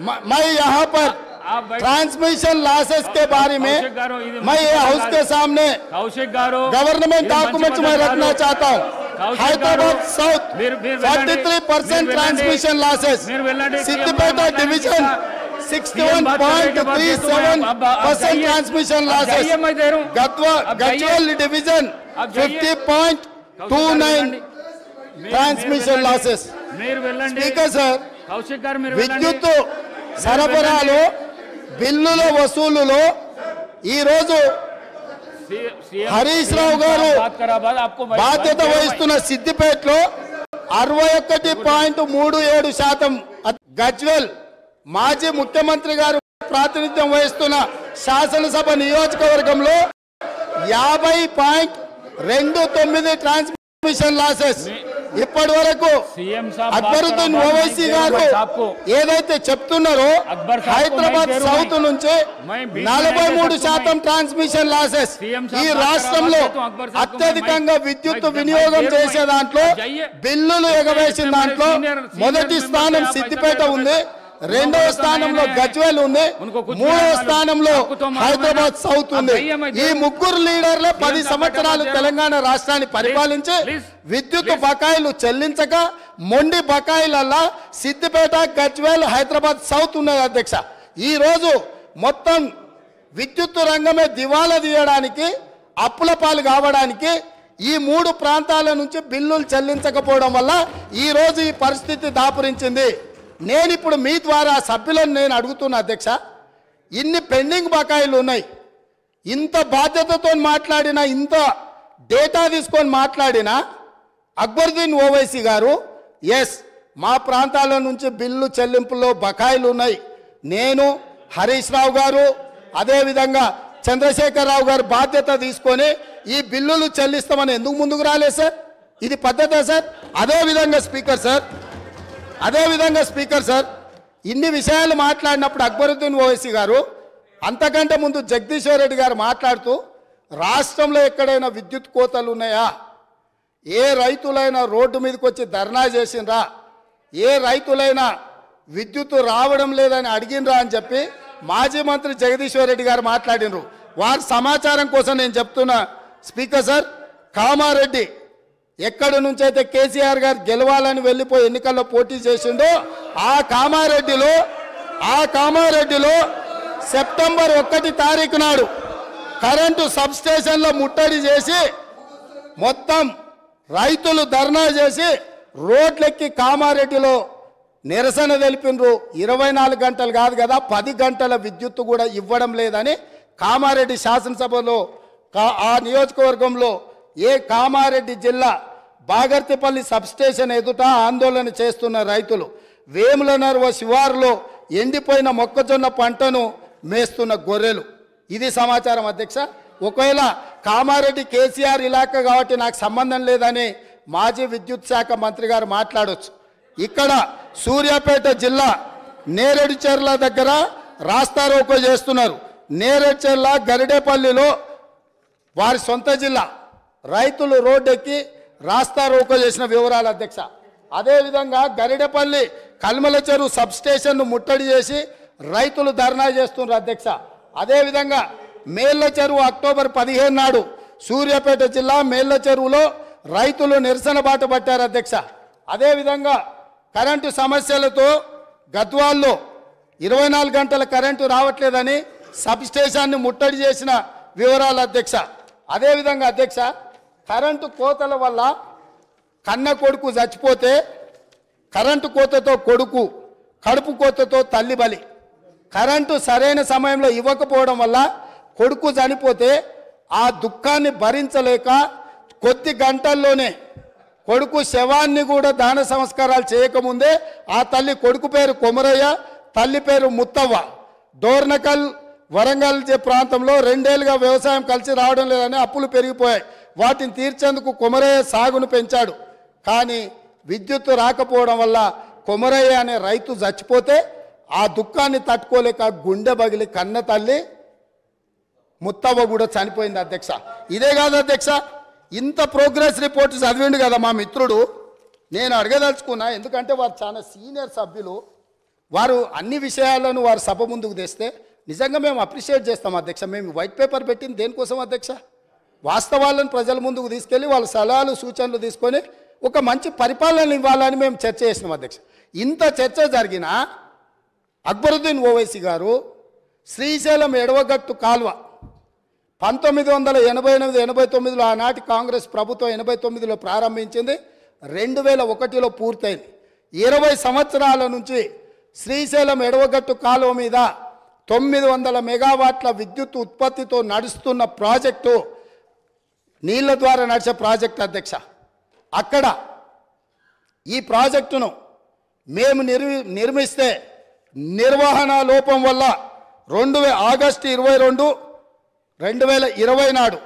मैं यहाँ पर ट्रांसमिशन लॉसेस के बारे में मैं ये हाउस के सामने गवर्नमेंट डॉक्यूमेंट्स में रखना चाहता हूँ। Hyderabad south 43% transmission losses, Siddipet division 61.37% transmission losses, Gadwal division 50.29 transmission losses. Speaker sir, విద్యుత్ సరఫరాలో బిల్లుల వసూలులో ఈ రోజు హరీష్ రావు గారు బాధ్యత వహిస్తున్న సిద్దిపేటలో 61.37%, గజ్వేల్ మాజీ ముఖ్యమంత్రి గారు ప్రాతినిధ్యం వహిస్తున్న శాసనసభ నియోజకవర్గంలో 50.29 ట్రాన్స్మిషన్ లాసెస్। ఇప్పటి వరకు అక్బరుద్దీన్ ఓవైసీ గారు ఏదైతే చెప్తున్నారో హైదరాబాద్ సౌత్ నుంచి 43% ట్రాన్స్మిషన్ లాసెస్। ఈ రాష్ట్రంలో అత్యధికంగా విద్యుత్ వినియోగం చేసే దాంట్లో బిల్లులు ఎగవేసిన దాంట్లో మొదటి స్థానం సిద్దిపేట ఉంది, రెండవ స్థానంలో గజ్వేల్ ఉంది, మూడవ స్థానంలో హైదరాబాద్ సౌత్ ఉంది। ఈ ముగ్గురు లీడర్లే 10 సంవత్సరాలు తెలంగాణ రాష్ట్రాన్ని పరిపాలించి విద్యుత్ బకాయిలు చెల్లించక మొండి బకాయిలల్లా సిద్దిపేట, గజ్వేల్, హైదరాబాద్ సౌత్ ఉన్నది అధ్యక్ష। ఈ రోజు మొత్తం విద్యుత్ రంగమే దివాలా తీయడానికి, అప్పుల పాలు కావడానికి ఈ 3 ప్రాంతాల నుంచి బిల్లులు చెల్లించకపోవడం వల్ల ఈ రోజు ఈ పరిస్థితి దాపురించింది। నేను ఇప్పుడు మీ ద్వారా సభ్యులను నేను అడుగుతున్నా అధ్యక్ష, ఇన్ని పెండింగ్ బకాయిలు ఉన్నాయి, ఇంత బాధ్యతతో మాట్లాడినా, ఇంత డేటా తీసుకొని మాట్లాడినా అక్బరుద్దీన్ ఓవైసీ గారు ఎస్ మా ప్రాంతాల నుంచి బిల్లు చెల్లింపులో బకాయిలు ఉన్నాయి, నేను హరీష్ రావు గారు అదేవిధంగా చంద్రశేఖరరావు గారు బాధ్యత తీసుకొని ఈ బిల్లులు చెల్లిస్తామని ఎందుకు ముందుకు రాలేదు సార్? ఇది పద్ధతే సార్? అదేవిధంగా స్పీకర్ సార్ ఇన్ని విషయాలు మాట్లాడినప్పుడు అక్బరుద్దీన్ ఓవైసీ గారు అంతకంటే ముందు జగదీశ్వర్ రెడ్డి గారు మాట్లాడుతూ రాష్ట్రంలో ఎక్కడైనా విద్యుత్ కోతలు ఉన్నాయా, ఏ రైతులైనా రోడ్డు మీదకి వచ్చి ధర్నా చేసిండ్రా, ఏ రైతులైనా విద్యుత్ రావడం లేదని అడిగినరా అని చెప్పి మాజీ మంత్రి జగదీశ్వర్ రెడ్డి గారు మాట్లాడినరు। వారి సమాచారం కోసం నేను చెప్తున్నా స్పీకర్ సార్, కామారెడ్డి ఎక్కడి నుంచి అయితే కేసీఆర్ గారు గెలవాలని వెళ్ళిపోయి ఎన్నికల్లో పోటీ చేసిండో ఆ కామారెడ్డిలో సెప్టెంబర్ 1 తారీఖు నాడు కరెంటు సబ్ స్టేషన్లో ముట్టడి చేసి మొత్తం రైతులు ధర్నా చేసి రోడ్లెక్కి కామారెడ్డిలో నిరసన తెలిపినరు। 24 గంటలు కాదు కదా, 10 గంటల విద్యుత్తు కూడా ఇవ్వడం లేదని కామారెడ్డి శాసనసభలో ఆ నియోజకవర్గంలో కామారెడ్డి జిల్లా బాగర్తిపల్లి సబ్స్టేషన్ ఎదుట ఆందోళన చేస్తున్న రైతులు, వేములనర్వ శివారులో ఎండిపోయిన మొక్కజొన్న పంటను మేస్తున్న గొర్రెలు, ఇది సమాచారం అధ్యక్ష। ఒకవేళ కామారెడ్డి కేసీఆర్ ఇలాకా కాబట్టి నాకు సంబంధం లేదని మాజీ విద్యుత్ శాఖ మంత్రి గారు మాట్లాడొచ్చు। ఇక్కడ సూర్యాపేట జిల్లా నేరేడుచెర్ల దగ్గర రాస్తారోకో చేస్తున్నారు। నేరేడుచెర్ల గరిడేపల్లిలో వారి సొంత జిల్లా రైతులు రోడ్డెక్కి రాస్తారోకో చేసిన వివరాలు అధ్యక్ష। అదేవిధంగా గరిడేపల్లి కల్మల చెరువు సబ్ స్టేషన్ను ముట్టడి చేసి రైతులు ధర్నా చేస్తున్నారు అధ్యక్ష। అదేవిధంగా మేళ్ల చెరువు అక్టోబర్ 15 నాడు సూర్యాపేట జిల్లా మేళ్ల చెరువులో రైతులు నిరసన బాట పట్టారు అధ్యక్ష। అదేవిధంగా కరెంటు సమస్యలతో గద్వాల్లో 24 గంటల కరెంటు రావట్లేదని సబ్ స్టేషన్ని ముట్టడి చేసిన వివరాలు అధ్యక్ష। అదేవిధంగా అధ్యక్ష, కరెంటు కోతల వల్ల కన్న కొడుకు చచ్చిపోతే కరెంటు కోతతో కొడుకు, కడుపు కోతతో తల్లి బలి, కరెంటు సరైన సమయంలో ఇవ్వకపోవడం వల్ల కొడుకు చనిపోతే ఆ దుఃఖాన్ని భరించలేక కొద్ది గంటల్లోనే కొడుకు శవాన్ని కూడా దాన సంస్కారాలు చేయకముందే ఆ తల్లి, కొడుకు పేరు కొమరయ్య, తల్లి పేరు ముత్తవ్వ, డోర్నకల్ వరంగల్ ప్రాంతంలో 2 ఏళ్లుగా వ్యవసాయం కలిసి రావడం లేదని అప్పులు పెరిగిపోయాయి, వాటిని తీర్చేందుకు కొమరయ్య సాగును పెంచాడు, కానీ విద్యుత్ రాకపోవడం వల్ల కొమరయ్య అనే రైతు చచ్చిపోతే ఆ దుఃఖాన్ని తట్టుకోలేక గుండె బగిలి కన్న తల్లి ముత్తవ్వ కూడా చనిపోయింది అధ్యక్ష। ఇదే కాదు అధ్యక్ష, ఇంత ప్రోగ్రెస్ రిపోర్ట్ చదివిండు కదా మా మిత్రుడు, నేను అడగదలుచుకున్నా, ఎందుకంటే వారు చాలా సీనియర్ సభ్యులు, వారు అన్ని విషయాలను వారు సభ ముందుకు తెస్తే నిజంగా మేము అప్రిషియేట్ చేస్తాం అధ్యక్ష. మేము వైట్ పేపర్ పెట్టింది దేనికోసం అధ్యక్ష? వాస్తవాలను ప్రజల ముందుకు తీసుకెళ్ళి వాళ్ళ సలహాలు సూచనలు తీసుకొని ఒక మంచి పరిపాలన ఇవ్వాలని మేము చర్చ చేసినాం అధ్యక్ష. ఇంత చర్చ జరిగిన అక్బరుద్దీన్ ఓవైసీ గారు శ్రీశైలం ఎడవగట్టు కాల్వ 1988-89లో ఆనాటి కాంగ్రెస్ ప్రభుత్వం 89లో ప్రారంభించింది, 2001లో పూర్తయింది. 20 సంవత్సరాల నుంచి శ్రీశైలం ఎడవగట్టు కాలువ మీద 900 మెగావాట్ల విద్యుత్ ఉత్పత్తితో నడుస్తున్న ప్రాజెక్టు, నీళ్ల ద్వారా నడిచే ప్రాజెక్టు అధ్యక్ష. అక్కడ ఈ ప్రాజెక్టును మేము నిర్మిస్తే నిర్వహణ లోపం వల్ల ఆగస్టు 22, 2020 నాడు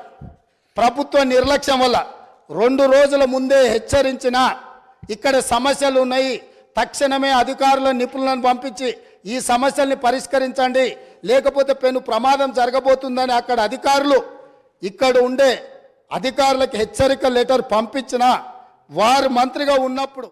ప్రభుత్వ నిర్లక్ష్యం వల్ల 2 రోజుల ముందే హెచ్చరించిన ఇక్కడ సమస్యలు ఉన్నాయి, తక్షణమే అధికారుల నిపుణులను పంపించి ఈ సమస్యల్ని పరిష్కరించండి, లేకపోతే పెను ప్రమాదం జరగబోతుందని అక్కడ అధికారులు ఇక్కడ ఉండే అధికారులకు హెచ్చరిక లెటర్ పంపించిన వారు మంత్రిగా ఉన్నప్పుడు